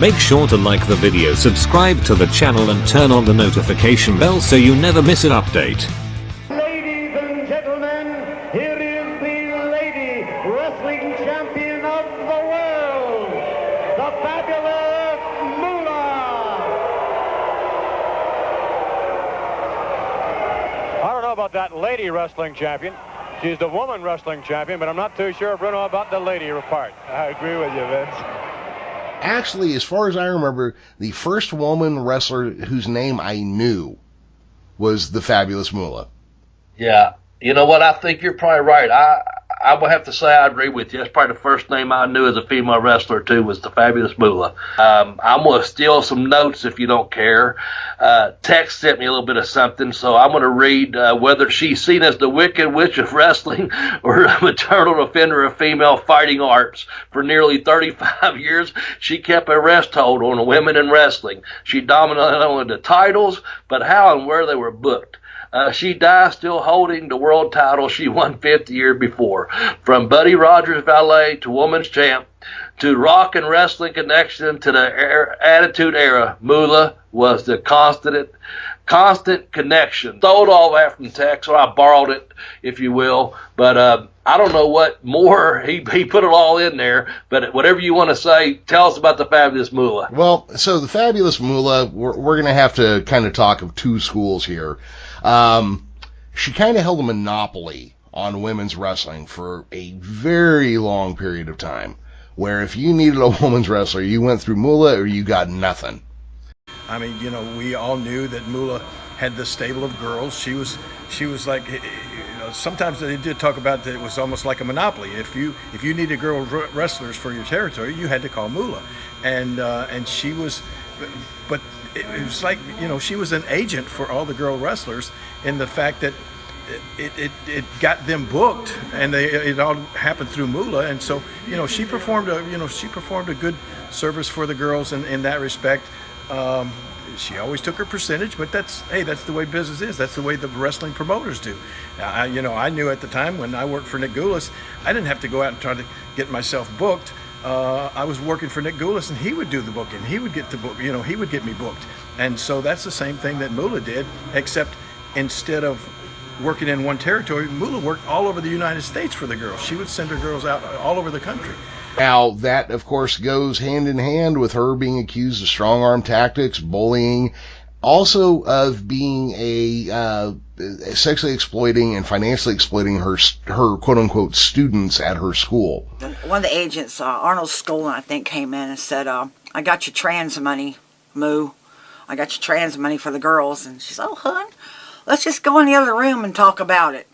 Make sure to like the video, subscribe to the channel and turn on the notification bell so you never miss an update. Ladies and gentlemen, here is the lady wrestling champion of the world, the Fabulous Moolah. I don't know about that lady wrestling champion. She's the woman wrestling champion, but I'm not too sure, Bruno, about the lady part. I agree with you, Vince. Actually, as far as I remember, the first woman wrestler whose name I knew was the Fabulous Moolah. Yeah, you know what? I think you're probably right. I would have to say I agree with you. That's probably the first name I knew as a female wrestler, too, was the Fabulous Moolah. I'm going to steal some notes if you don't care. Tex sent me a little bit of something, so I'm going to read whether she's seen as the Wicked Witch of wrestling or a maternal offender of female fighting arts. For nearly 35 years, she kept a rest hold on women in wrestling. She dominated not only the titles, but how and where they were booked. She died still holding the world title she won 50 years before. From Buddy Rogers' valet to woman's champ to rock and wrestling connection to the Attitude Era, Moolah was the constant connection. Stole all that from Tex, or I borrowed it, if you will. But I don't know what more. He put it all in there. But whatever you want to say, tell us about the Fabulous Moolah. Well, so the Fabulous Moolah, we're going to have to kind of talk of two schools here. She kind of held a monopoly on women's wrestling for a very long period of time, where if you needed a woman's wrestler, you went through Moolah or you got nothing. I mean, you know, we all knew that Moolah had the stable of girls. She was like, you know, sometimes they did talk about that it was almost like a monopoly. If you needed girl wrestlers for your territory, you had to call Moolah, and she was, but it was like, you know, she was an agent for all the girl wrestlers in the fact that it got them booked, and it all happened through Moolah, and so, you know, she performed a good service for the girls in that respect. She always took her percentage, but that's the way business is. That's the way the wrestling promoters do. I knew at the time when I worked for Nick Goulas, I didn't have to go out and try to get myself booked. I was working for Nick Goulas, and he would do the booking. He would get the book. You know, he would get me booked. And so that's the same thing that Moolah did, except instead of working in one territory, Moolah worked all over the United States for the girls. She would send her girls out all over the country. Now, that, of course, goes hand in hand with her being accused of strong-arm tactics, bullying, also of being a sexually exploiting and financially exploiting her quote-unquote students at her school. One of the agents, Arnold Skolin, I think, came in and said, I got your trans money, Moo. I got your trans money for the girls. And she said, oh, hun, let's just go in the other room and talk about it.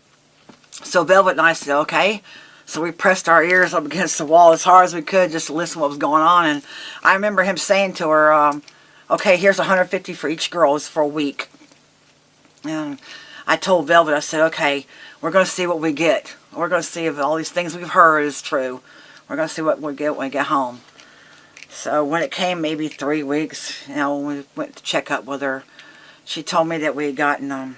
So Velvet and I said, okay. So we pressed our ears up against the wall as hard as we could just to listen to what was going on. And I remember him saying to her, okay, here's $150 for each girl. It's for a week. And I told Velvet, I said, okay, we're going to see what we get. We're going to see if all these things we've heard is true. We're going to see what we get when we get home. So when it came maybe 3 weeks, you know, when we went to check up with her, she told me that we had gotten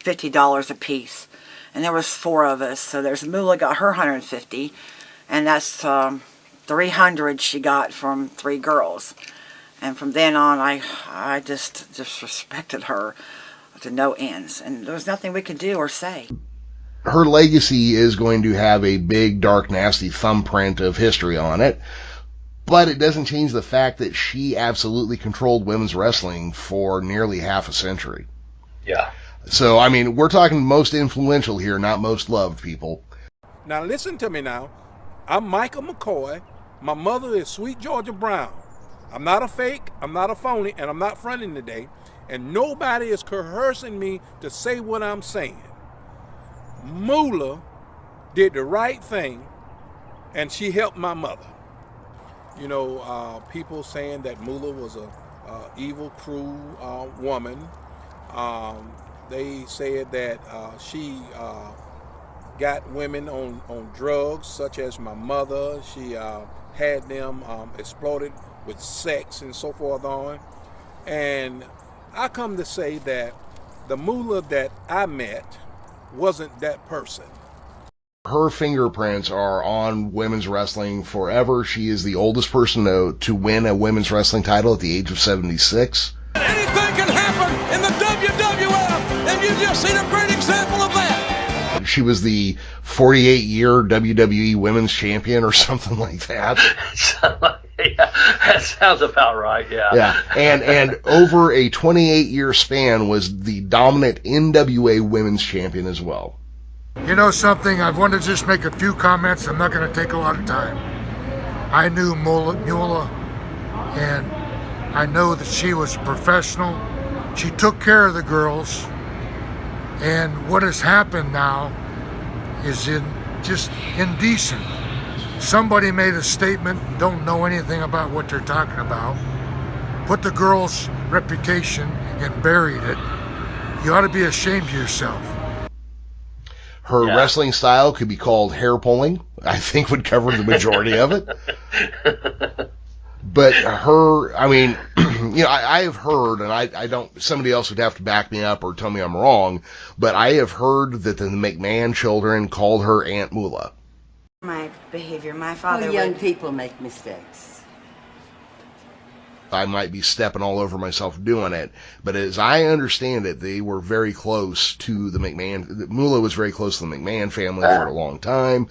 $50 a piece. And there was 4 of us. So there's Moolah got her $150, and that's $300 she got from 3 girls. And from then on, I just respected her to no ends, and there was nothing we could do or say. Her legacy is going to have a big, dark, nasty thumbprint of history on it, but it doesn't change the fact that she absolutely controlled women's wrestling for nearly half a century. Yeah. So, I mean, we're talking most influential here, not most loved, people. Now listen to me now. I'm Michael McCoy. My mother is Sweet Georgia Brown. I'm not a fake, I'm not a phony, and I'm not fronting today. And nobody is coercing me to say what I'm saying. Moolah did the right thing, and she helped my mother. You know, people saying that Moolah was a evil, cruel woman. They said that she got women on drugs, such as my mother. She had them exploited with sex and so forth on. And I come to say that the Moolah that I met wasn't that person. her fingerprints are on women's wrestling forever. She is the oldest person to win a women's wrestling title at the age of 76. Anything can happen in the WWF, and you just seen a great example of that. She was the 48-year WWE Women's Champion or something like that. Yeah, that sounds about right, yeah. Yeah, and over a 28-year span was the dominant NWA Women's Champion as well. You know something, I want to just make a few comments. I'm not going to take a lot of time. I knew Moolah, and I know that she was a professional. She took care of the girls, and what has happened now is just indecent. Somebody made a statement, don't know anything about what they're talking about, put the girl's reputation and buried it. You ought to be ashamed of yourself. Her wrestling style could be called hair pulling. I think would cover the majority of it. But her, I mean, you know, I have heard, and I don't, somebody else would have to back me up or tell me I'm wrong, but I have heard that the McMahon children called her Aunt Moolah. My behavior, my father Well, young people make mistakes. I might be stepping all over myself doing it, but as I understand it, they were very close to the McMahon. Moolah was very close to the McMahon family for a long time.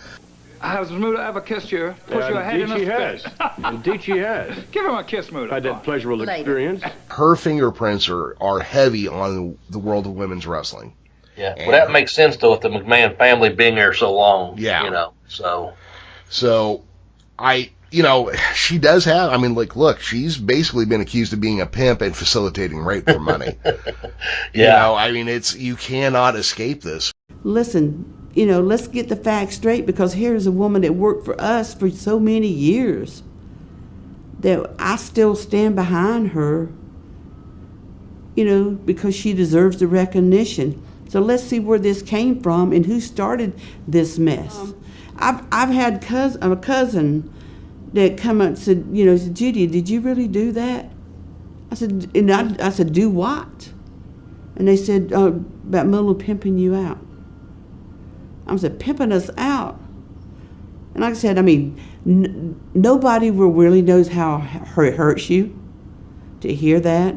Has Moolah ever kissed you? Put your head in Indeed his she has. Indeed she has. Give him a kiss, Moolah. I had that pleasurable experience. Her fingerprints are heavy on the world of women's wrestling. Yeah, well, that makes sense, though, with the McMahon family being there so long. Yeah. You know, So, you know, she does have, I mean, like, look, she's basically been accused of being a pimp and facilitating rape for money. You know, I mean, you cannot escape this. Listen, you know, let's get the facts straight, because here's a woman that worked for us for so many years that I still stand behind her, you know, because she deserves the recognition. So let's see where this came from and who started this mess. I've had a cousin that come up and said, you know, said, Judy, did you really do that? I said, I said, do what? And they said, about Moolah pimping you out. I said, pimping us out? And like I said, I mean, nobody really knows how it hurts you to hear that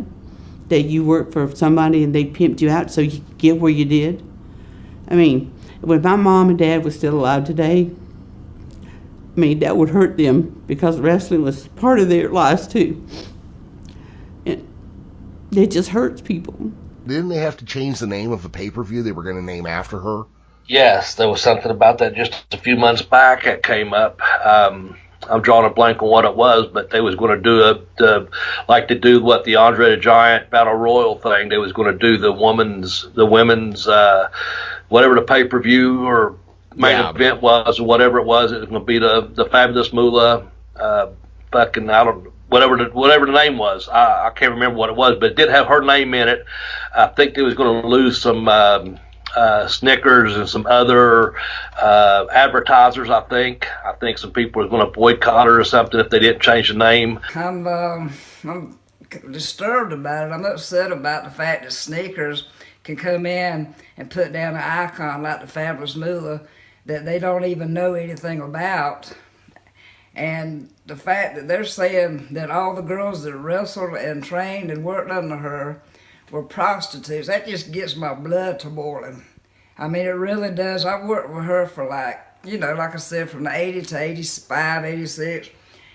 you work for somebody and they pimped you out so you could get where you did. I mean, when my mom and dad was still alive today, I mean, that would hurt them because wrestling was part of their lives too. And it just hurts people. Didn't they have to change the name of a pay-per-view they were going to name after her? yes, there was something about that just a few months back that came up. I'm drawing a blank on what it was, but they was going to do like to do what the Andre the Giant Battle Royal thing. They was going to do the women's, whatever the pay-per-view or main event was, or whatever it was. It was going to be the Fabulous Moolah, whatever the name was. I can't remember what it was, but it did have her name in it. I think they was going to lose some Snickers and some other advertisers. I think some people were going to boycott her or something if they didn't change the name. I'm disturbed about it. I'm upset about the fact that Snickers can come in and put down an icon like the Fabulous Moolah that they don't even know anything about. And the fact that they're saying that all the girls that wrestled and trained and worked under her were prostitutes, that just gets my blood to boiling. I mean, it really does. I worked with her for like I said, from the 80 to 85, 86,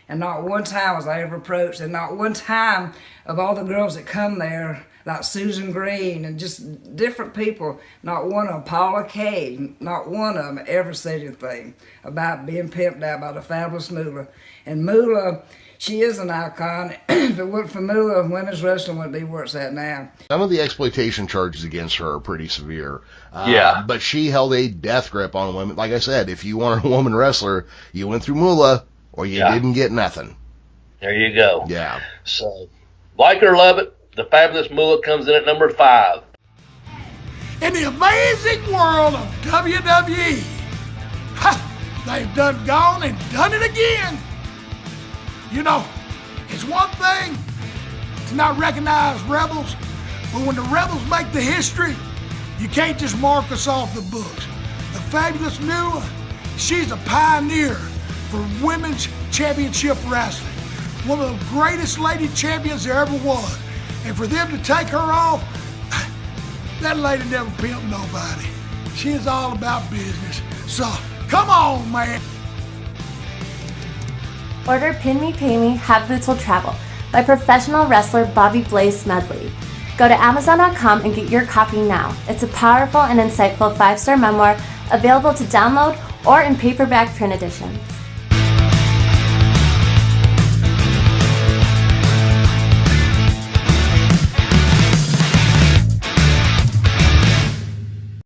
and not one time was I ever approached, and not one time of all the girls that come there, like Susan Green and just different people, not one of them, Paula Kay, not one of them ever said anything about being pimped out by the Fabulous Moolah. And Moolah, she is an icon. If it weren't for Moolah, women's wrestling wouldn't be where it's at now. Some of the exploitation charges against her are pretty severe. But she held a death grip on women. Like I said, if you wanted a woman wrestler, you went through Moolah or you didn't get nothing. There you go. Yeah. So, like it or love it, the Fabulous Moolah comes in at number 5. In the amazing world of WWE, they've gone and done it again. You know, it's one thing to not recognize rebels, but when the rebels make the history, you can't just mark us off the books. The Fabulous Moolah She's a pioneer for women's championship wrestling. One of the greatest lady champions there ever was. And for them to take her off, that lady never pimped nobody. She is all about business. So, come on, man. Order Pin Me, Pay Me, Have Boots Will Travel by professional wrestler Bobby Blaze Smedley. Go to Amazon.com and get your copy now. It's a powerful and insightful 5-star memoir available to download or in paperback print editions.